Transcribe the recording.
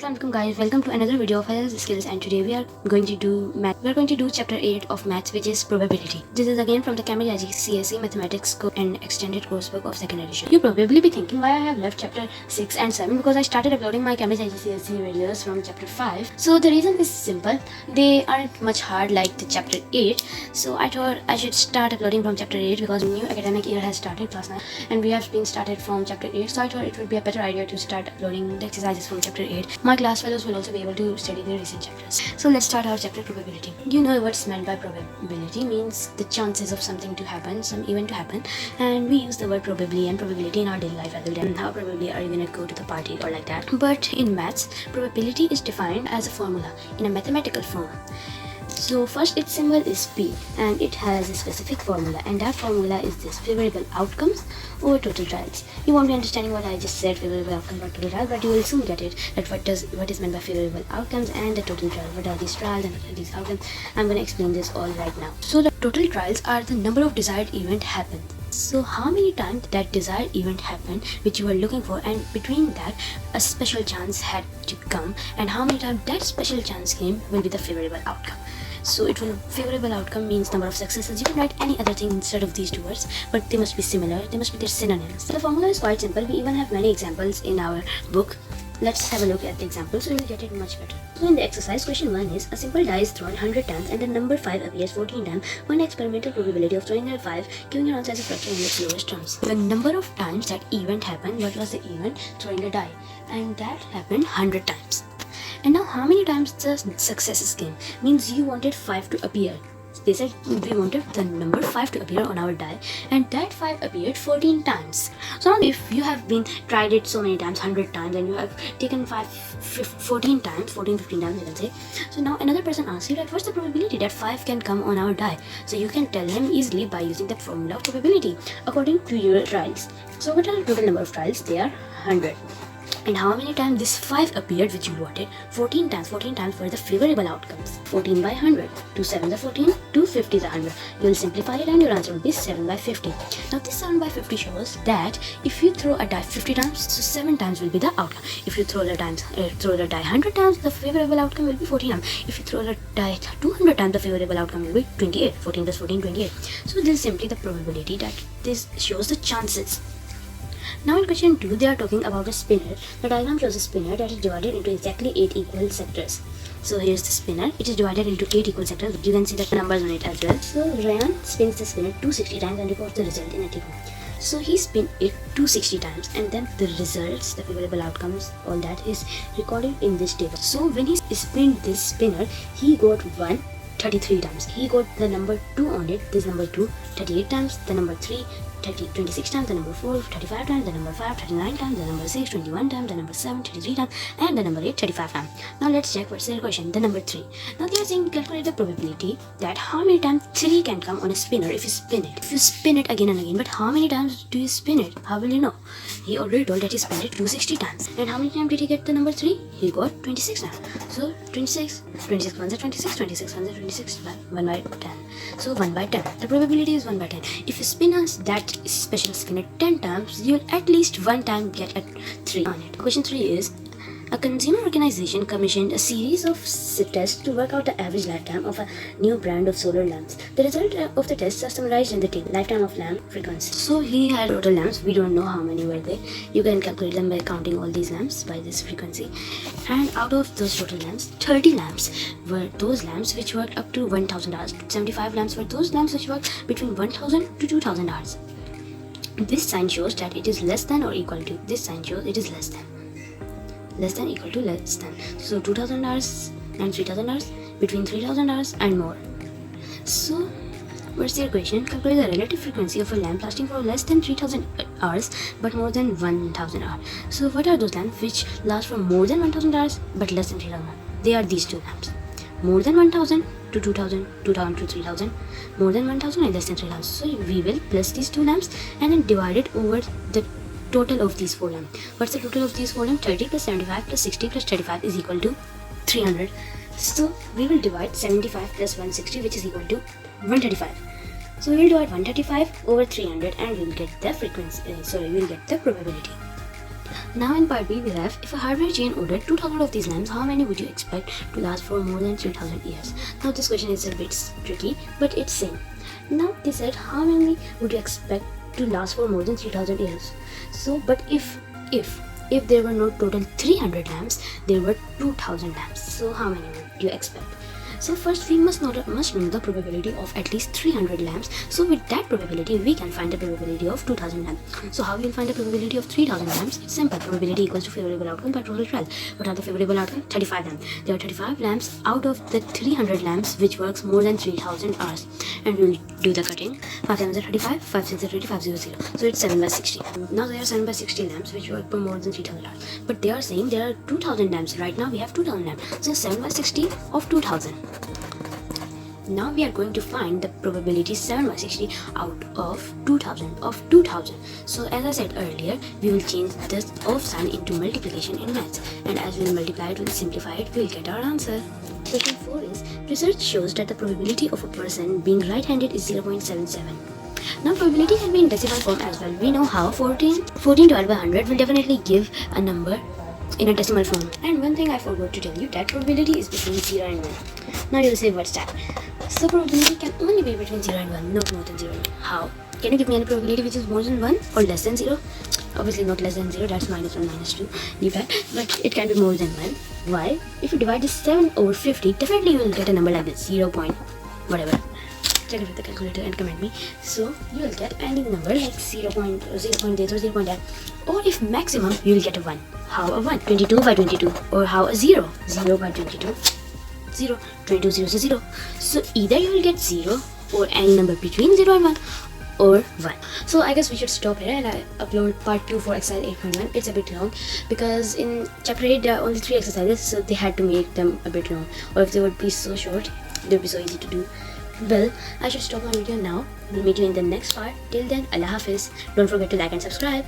Welcome guys, welcome to another video of Health Skills, and today we are going to do math. We are going to do chapter 8 of maths, which is probability. This is again from the Cambridge CSE Mathematics and Extended Coursebook of 2nd edition. You probably be thinking why I have left chapter 6 and 7, because I started uploading my Cambridge CSE videos from chapter 5. So the reason is simple, they aren't much hard like the chapter 8. So I thought I should start uploading from chapter 8 because new academic year has started class 9 and we have been started from chapter 8. So I thought it would be a better idea to start uploading the exercises from chapter 8. My class fellows will also be able to study the recent chapters. So let's start our chapter probability. You know what's meant by probability means the chances of something to happen, some event to happen, and we use the word probably and probability in our daily life rather than how probably are you gonna go to the party or like that. But in maths, probability is defined as a formula in a mathematical form. So first its symbol is P and it has a specific formula, and that formula is this: favorable outcomes over total trials. You won't be understanding what I just said, favorable outcomes over total trials, but you will soon get it, that what is meant by favorable outcomes and the total trials. What are these trials and what are these outcomes? I'm going to explain this all right now. So the total trials are the number of desired event happened. So how many times that desired event happened which you were looking for, and between that a special chance had to come, and how many times that special chance came will be the favorable outcome. So it will favorable outcome means number of successes. You can write any other thing instead of these two words, but they must be similar, they must be their synonyms. The formula is quite simple. We even have many examples in our book. Let's have a look at the example so you'll get it much better. So in the exercise, question 1 is: a simple die is thrown 100 times and the number 5 appears 14 times. One experimental probability of throwing a 5, giving an answer as a fraction in its lowest terms. The number of times that event happened, what was the event? Throwing a die, and that happened 100 times. And now how many times the successes came? Means you wanted 5 to appear. They said we wanted the number 5 to appear on our die, and that 5 appeared 14 times. So now if you have been tried it so many times, 100 times, and you have taken 14 times, 15 times you can say. So now another person asks you that what's the probability that 5 can come on our die? So you can tell him easily by using the formula of probability according to your trials. So what are the total number of trials? They are 100. And how many times this 5 appeared which you wanted? 14 times. 14 times for the favorable outcomes. 14 by 100. 2 7s are 14. 2 50s are 100. You will simplify it and your answer will be 7 by 50. Now this 7 by 50 shows that if you throw a die 50 times, so 7 times will be the outcome. If you throw the die 100 times, the favorable outcome will be 14 times. If you throw the die 200 times, the favorable outcome will be 28. 14 plus 14, 28. So this is simply the probability that this shows the chances. Now in question 2, they are talking about a spinner. The diagram shows a spinner that is divided into exactly 8 equal sectors. So here's the spinner. It is divided into 8 equal sectors. You can see the numbers on it as well. So Ryan spins the spinner 260 times and records the result in a table. So he spin it 260 times and then the results, the favorable outcomes, all that is recorded in this table. So when he spin this spinner, he got 1 33 times. He got the number 2 on it, this number 2, 38 times, the number 3, 26 times, the number 4, 35 times, the number 5, 39 times, the number 6, 21 times, the number 7, 33 times, and the number 8, 35 times. Now let's check what's the question. The number 3. Now they are saying calculate the probability that how many times 3 can come on a spinner if you spin it. If you spin it again and again, but how many times do you spin it? How will you know? He already told that he spun it 260 times. And how many times did he get the number 3? He got 26 times. So 26 ones are 26, 26 ones are 26, 1 by 10. So 1 by 10. The probability is 1 by 10. If you spin us that special spinner 10 times, you'll at least 1 time get a 3 on it. Question 3 is: a consumer organization commissioned a series of tests to work out the average lifetime of a new brand of solar lamps. The result of the tests are summarized in the table. Lifetime of lamp frequency. So he had total lamps. We don't know how many were they. You can calculate them by counting all these lamps by this frequency. And out of those total lamps, 30 lamps were those lamps which worked up to 1000 hours. 75 lamps were those lamps which worked between 1000 to 2000 hours. This sign shows that it is less than or equal to. This sign shows it is less than. Less than, equal to, less than. So 2000 hours and 3000 hours, between 3000 hours and more. So what's the equation? Calculate the relative frequency of a lamp lasting for less than 3000 hours but more than 1000 hours. So what are those lamps which last for more than 1000 hours but less than 3000 hours? They are these two lamps. More than 1000 to 2000, 2000 to 3000, more than 1000 and less than 3000. So we will plus these two lamps and then divide it over the total of these 4 lamps. What's the total of these 4 lamps? 30 plus 75 plus 60 plus 35 is equal to 300. So we will divide 75 plus 160, which is equal to 135. So we will divide 135 over 300 and we will get the frequency. We'll get the probability. Now in part B we have, if a hardware chain ordered 2000 of these lamps, how many would you expect to last for more than 3000 years? Now this question is a bit tricky, but it's same. Now they said how many would you expect to last for more than 3000 years. So but if there were no total 300 lamps, there were 2000 lamps. So how many would you expect? So first we must know the probability of at least 300 lamps. So with that probability we can find the probability of 2000 lamps. So how we will find the probability of 3000 lamps? It's simple. Probability equals to favorable outcome by total 12. What are the favorable outcome? 35 lamps. There are 35 lamps out of the 300 lamps which works more than 3000 hours. And we will do the cutting. 5 times are 35, 5 6 are 20, 5 0 0. So it's 7 by 60. Now there are 7 by 60 lamps which work for more than 3000 hours. But they are saying there are 2000 lamps. Right now we have 2000 lamps. So 7 by 60 of 2000. Now we are going to find the probability 7 by 60 out of 2000 So as I said earlier, we will change this of sign into multiplication in maths, and as we will multiply it, we'll simplify it, we'll get our answer. Question 4 is, research shows that the probability of a person being right-handed is 0.77. Now probability can be in decimal form as well. We know how 14 divided by 100 will definitely give a number in a decimal form. And one thing I forgot to tell you, that probability is between 0 and 1. Now you'll say, what's that? So probability can only be between 0 and 1, not more than 0. How? Can you give me any probability which is more than 1 or less than 0? Obviously not less than 0, that's minus 1, minus 2. Leave that. But it can be more than 1. Why? If you divide this 7 over 50, definitely you will get a number like this, 0 point whatever. Check it with the calculator and comment me. So you will get any number like 0.8 or 0.8. Or if maximum, you will get a 1. How a 1? 22 by 22. Or how a 0? 0 by 22. 0. 22 0 0. So either you will get 0 or any number between 0 and 1 or 1. So I guess we should stop here and I upload part 2 for exercise 8.1. It's a bit long because in chapter 8 there are only 3 exercises, so they had to make them a bit long. Or if they would be so short, they would be so easy to do. Well, I should stop my video now. We'll meet you in the next part. Till then, Allah Hafiz. Don't forget to like and subscribe.